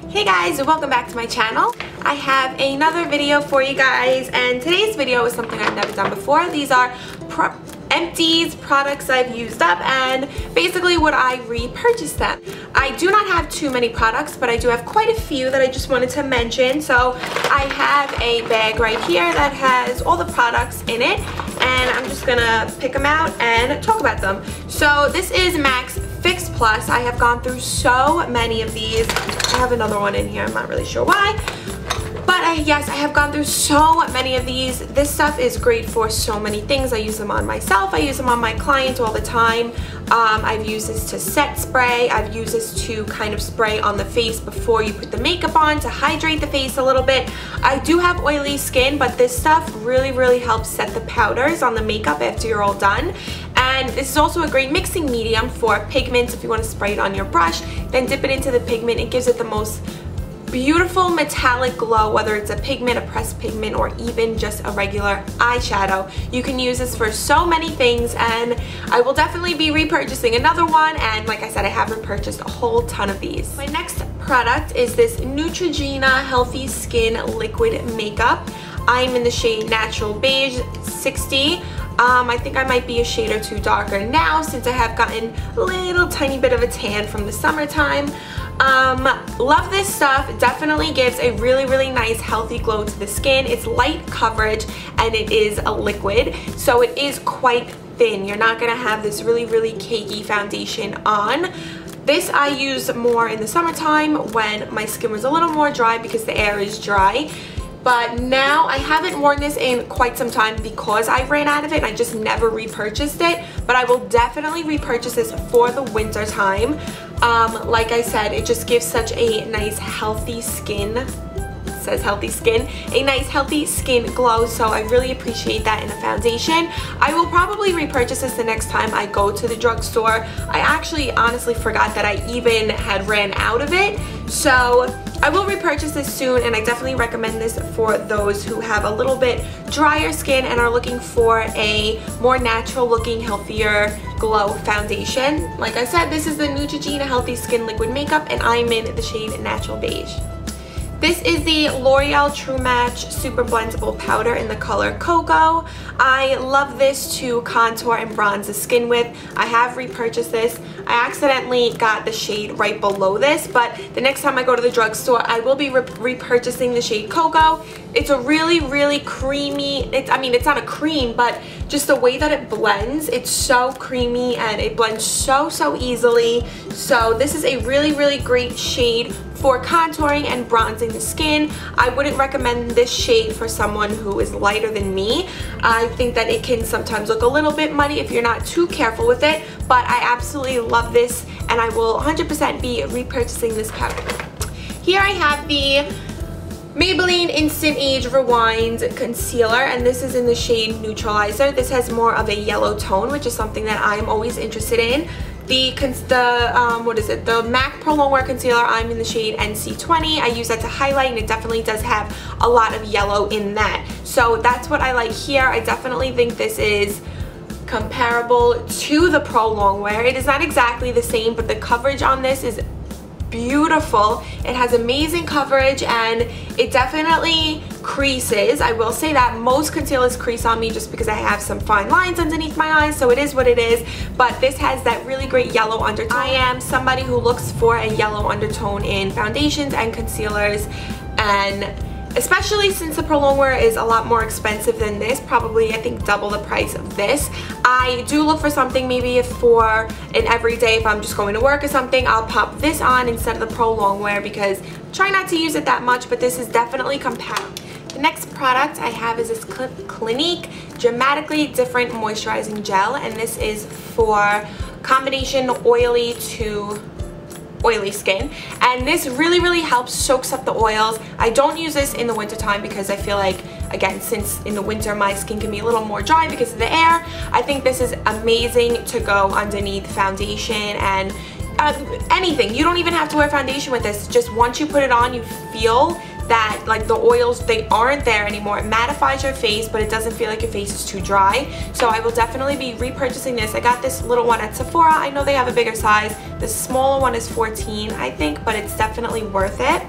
Hey guys, welcome back to my channel. I have another video for you guys, and today's video is something I've never done before. These are Empties products I've used up and basically would I repurchase them. I do not have too many products, but I do have quite a few that I just wanted to mention. So I have a bag right here that has all the products in it, and I'm just gonna pick them out and talk about them. So this is Max Fix Plus. I have gone through so many of these. I have another one in here, I'm not really sure why. But yes, I have gone through so many of these. This stuff is great for so many things. I use them on myself. I use them on my clients all the time. I've used this to set spray. I've used this to kind of spray on the face before you put the makeup on to hydrate the face a little bit. I do have oily skin, but this stuff really helps set the powders on the makeup after you're all done. And this is also a great mixing medium for pigments. If you want to spray it on your brush, then dip it into the pigment. It gives it the most beautiful metallic glow, whether it's a pigment, a pressed pigment, or even just a regular eyeshadow. You can use this for so many things, and I will definitely be repurchasing another one. And like I said, I haven't purchased a whole ton of these. My next product is this Neutrogena Healthy Skin Liquid Makeup. I'm in the shade Natural Beige 60. I think I might be a shade or two darker now since I have gotten a little tiny bit of a tan from the summertime. Love this stuff. It definitely gives a really nice healthy glow to the skin. It's light coverage and it is a liquid, so it is quite thin. You're not gonna have this really cakey foundation on. This I use more in the summertime when my skin was a little more dry because the air is dry. But now I haven't worn this in quite some time because I ran out of it and I just never repurchased it. But I will definitely repurchase this for the winter time. Like I said, it just gives such a nice healthy skin. It says healthy skin. A nice healthy skin glow, so I really appreciate that in a foundation. I will probably repurchase this the next time I go to the drugstore. I actually honestly forgot that I even had ran out of it. So I will repurchase this soon, and I definitely recommend this for those who have a little bit drier skin and are looking for a more natural looking, healthier glow foundation. Like I said, this is the Neutrogena Healthy Skin Liquid Makeup, and I'm in the shade Natural Beige. This is the L'Oreal True Match Super Blendable Powder in the color Cocoa. I love this to contour and bronze the skin with. I have repurchased this. I accidentally got the shade right below this, but the next time I go to the drugstore, I will be repurchasing the shade Cocoa. It's a really creamy, I mean, it's not a cream, but just the way that it blends, it's so creamy and it blends so easily. So this is a really great shade for contouring and bronzing the skin. I wouldn't recommend this shade for someone who is lighter than me. I think that it can sometimes look a little bit muddy if you're not too careful with it, but I absolutely love this and I will 100% be repurchasing this powder. Here I have the Maybelline Instant Age Rewind Concealer, and this is in the shade Neutralizer. This has more of a yellow tone, which is something that I'm always interested in. The MAC Pro Longwear Concealer, I'm in the shade NC20. I use that to highlight, and it definitely does have a lot of yellow in that. So that's what I like here. I definitely think this is comparable to the Pro Longwear. It is not exactly the same, but the coverage on this is beautiful. It has amazing coverage and it definitely creases. I will say that most concealers crease on me just because I have some fine lines underneath my eyes, so it is what it is. But this has that really great yellow undertone. I am somebody who looks for a yellow undertone in foundations and concealers, and especially since the Pro Longwear is a lot more expensive than this, probably I think double the price of this. I do look for something maybe for an everyday, if I'm just going to work or something, I'll pop this on instead of the Pro Longwear because I try not to use it that much, but this is definitely compatible. The next product I have is this Clinique Dramatically Different Moisturizing Gel, and this is for combination oily to oily skin, and this really helps soaks up the oils. I don't use this in the winter time because I feel like, again, since in the winter my skin can be a little more dry because of the air, I think this is amazing to go underneath foundation and anything. You don't even have to wear foundation with this. Just once you put it on, you feel that like the oils, they aren't there anymore. It mattifies your face, but it doesn't feel like your face is too dry. So I will definitely be repurchasing this. I got this little one at Sephora. I know they have a bigger size. The smaller one is $14, I think, but it's definitely worth it.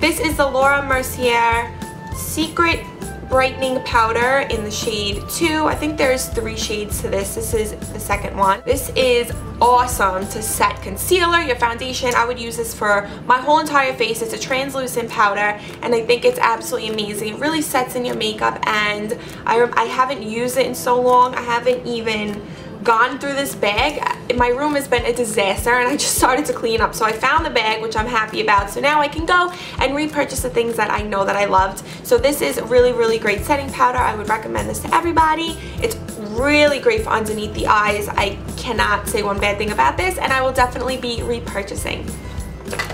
This is the Laura Mercier Secret Brightening Powder in the shade 2. I think there's 3 shades to this. This is the second one. This is awesome to set concealer, your foundation. I would use this for my whole entire face. It's a translucent powder and I think it's absolutely amazing. It really sets in your makeup, and I haven't used it in so long. I haven't even gone through this bag. My room has been a disaster and I just started to clean up, so I found the bag, which I'm happy about. So now I can go and repurchase the things that I know that I loved. So this is really great setting powder. I would recommend this to everybody. It's really great for underneath the eyes. I cannot say one bad thing about this, and I will definitely be repurchasing.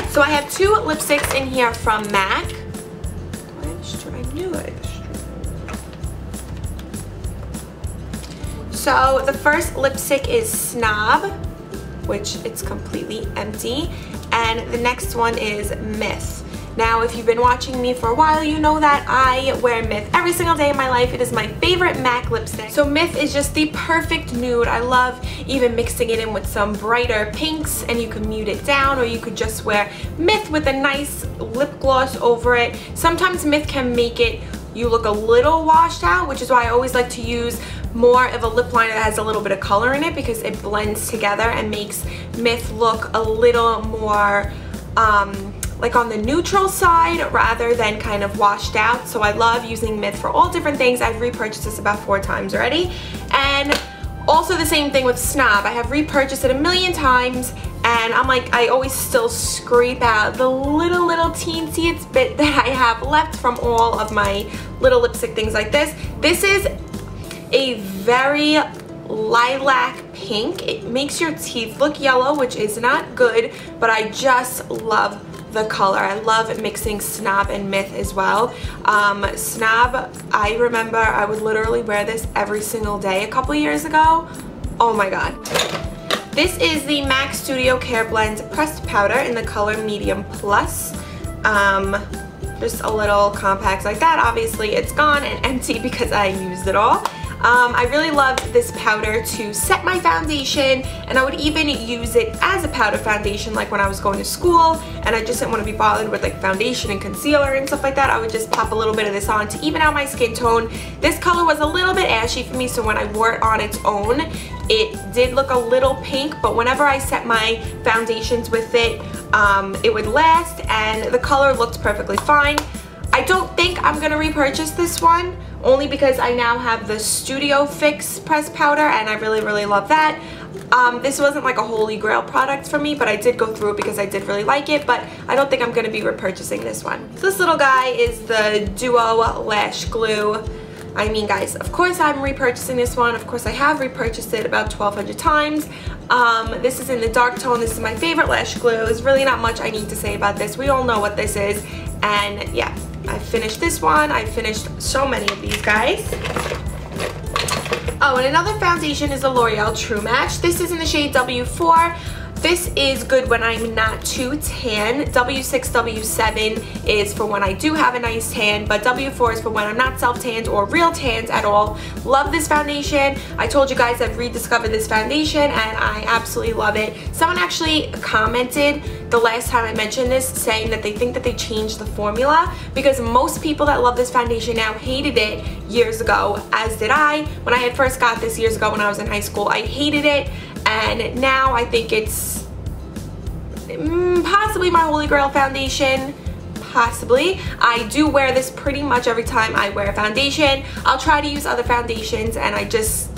So I have 2 lipsticks in here from MAC. I knew it. So the first lipstick is Snob, which it's completely empty, and the next one is Myth. Now, if you've been watching me for a while, you know that I wear Myth every single day of my life. It is my favorite MAC lipstick. So Myth is just the perfect nude. I love even mixing it in with some brighter pinks, and you can mute it down, or you could just wear Myth with a nice lip gloss over it. Sometimes Myth can make it you look a little washed out, which is why I always like to use more of a lip liner that has a little bit of color in it, because it blends together and makes Myth look a little more like on the neutral side rather than kind of washed out. So I love using Myth for all different things. I've repurchased this about 4 times already. And also the same thing with Snob. I have repurchased it a million times, and I'm like, I always still scrape out the little teensy bit that I have left from all of my little lipstick things like this. This is a very lilac pink. It makes your teeth look yellow, which is not good, but I just love the color. I love mixing Snob and Myth as well. Snob, I remember I would literally wear this every single day a couple years ago. Oh my god. This is the MAC Studio Care Blend Pressed Powder in the color Medium Plus. Just a little compact like that. Obviously it's gone and empty because I used it all. I really loved this powder to set my foundation, and I would even use it as a powder foundation, like when I was going to school and I just didn't want to be bothered with like foundation and concealer and stuff like that. I would just pop a little bit of this on to even out my skin tone. This color was a little bit ashy for me, so when I wore it on its own, it did look a little pink, but whenever I set my foundations with it, it would last, and the color looked perfectly fine. I don't think I'm going to repurchase this one, only because I now have the Studio Fix pressed powder, and I really love that. This wasn't like a holy grail product for me, but I did go through it because I did really like it, but I don't think I'm going to be repurchasing this one. So this little guy is the Duo Lash Glue. I mean, guys, of course I'm repurchasing this one. Of course I have repurchased it about 1,200 times. This is in the dark tone. This is my favorite lash glue. There's really not much I need to say about this. We all know what this is. And yeah, I finished this one. I finished so many of these guys. Oh, and another foundation is the L'Oreal True Match. This is in the shade W4. This is good when I'm not too tan. W6, W7 is for when I do have a nice tan, but W4 is for when I'm not self-tanned or real tanned at all. Love this foundation. I told you guys I've rediscovered this foundation and I absolutely love it. Someone actually commented the last time I mentioned this saying that they think that they changed the formula, because most people that love this foundation now hated it years ago, as did I. When I had first got this years ago when I was in high school, I hated it. And now I think it's possibly my holy grail foundation. Possibly. I do wear this pretty much every time I wear a foundation. I'll try to use other foundations and I just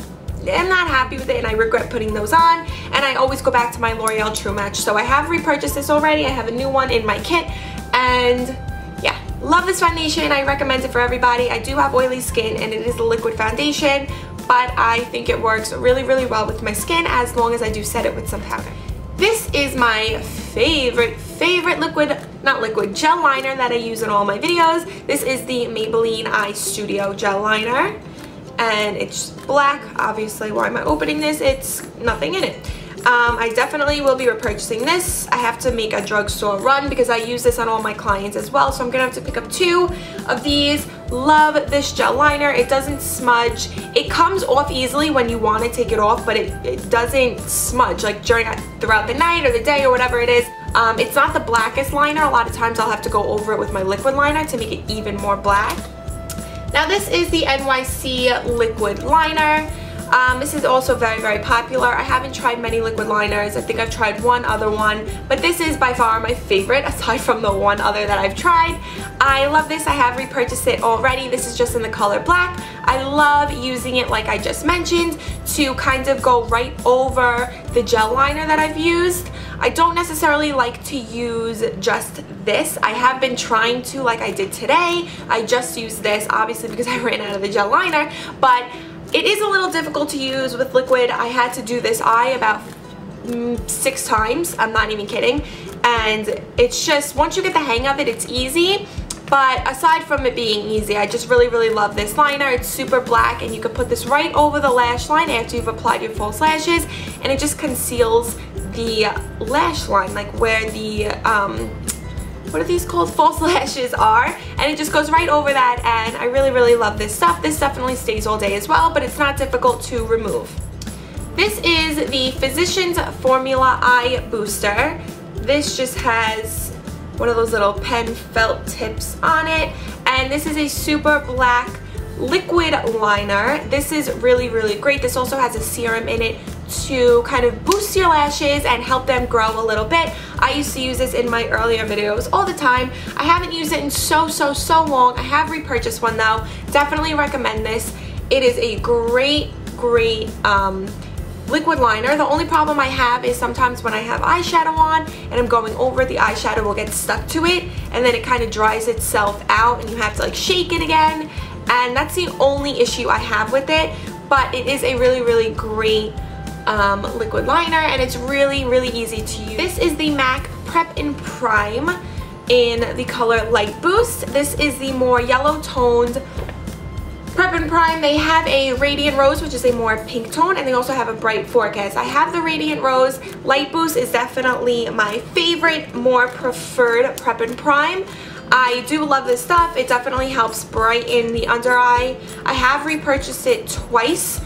am not happy with it and I regret putting those on. And I always go back to my L'Oreal True Match. So I have repurchased this already. I have a new one in my kit. And yeah, love this foundation. I recommend it for everybody. I do have oily skin and it is a liquid foundation, but I think it works really well with my skin as long as I do set it with some powder. This is my favorite gel liner that I use in all my videos. This is the Maybelline Eye Studio Gel Liner, and it's black. Obviously, why am I opening this? It's nothing in it. I definitely will be repurchasing this. I have to make a drugstore run because I use this on all my clients as well, so I'm gonna have to pick up 2 of these. Love this gel liner. It doesn't smudge. It comes off easily when you want to take it off, but it doesn't smudge like throughout the night or the day or whatever it is. It's not the blackest liner. A lot of times I'll have to go over it with my liquid liner to make it even more black. Now this is the NYC Liquid Liner. This is also very, very popular. I haven't tried many liquid liners. I think I've tried one other one, but this is by far my favorite aside from the one other that I've tried. I love this. I have repurchased it already. This is just in the color black. I love using it, like I just mentioned, to kind of go right over the gel liner that I've used. I don't necessarily like to use just this. I have been trying to, like I did today. I just used this, obviously, because I ran out of the gel liner, but it is a little difficult to use with liquid. I had to do this eye about 6 times. I'm not even kidding. And it's just, once you get the hang of it, it's easy. But aside from it being easy, I just really, really love this liner. It's super black, and you can put this right over the lash line after you've applied your false lashes, and it just conceals the lash line, like where the what are these called, false lashes are, and it just goes right over that. And I really, really love this stuff. This definitely stays all day as well, but it's not difficult to remove. This is the Physicians Formula Eye Booster. This just has one of those little pen felt tips on it, and this is a super black liquid liner. This is really, really great. This also has a serum in it to kind of boost your lashes and help them grow a little bit. I used to use this in my earlier videos all the time. I haven't used it in so long. I have repurchased one though. Definitely recommend this. It is a great liquid liner. The only problem I have is sometimes when I have eyeshadow on and I'm going over, the eyeshadow will get stuck to it, and then it kind of dries itself out and you have to like shake it again, and that's the only issue I have with it. But it is a really, really great liquid liner, and it's really, really easy to use. This is the MAC Prep and Prime in the color Light Boost. This is the more yellow toned Prep and Prime. They have a Radiant Rose, which is a more pink tone, and they also have a Bright Forecast. I have the Radiant Rose. Light Boost is definitely my favorite, more preferred Prep and Prime. I do love this stuff. It definitely helps brighten the under eye. I have repurchased it twice.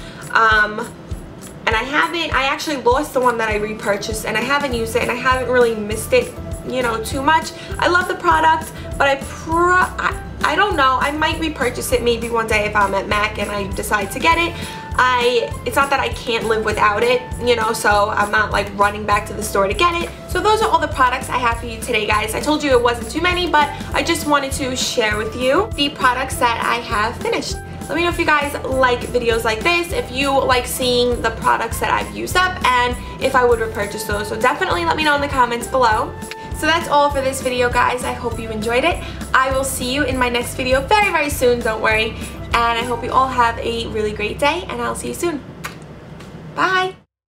And I actually lost the one that I repurchased, and I haven't used it, and I haven't really missed it, you know, too much. I love the product, but I don't know, I might repurchase it maybe one day if I'm at MAC and I decide to get it. It's not that I can't live without it, you know, so I'm not like running back to the store to get it. So those are all the products I have for you today, guys. I told you it wasn't too many, but I just wanted to share with you the products that I have finished. Let me know if you guys like videos like this, if you like seeing the products that I've used up, and if I would repurchase those. So definitely let me know in the comments below. So that's all for this video, guys. I hope you enjoyed it. I will see you in my next video very, very soon, don't worry. And I hope you all have a really great day, and I'll see you soon. Bye!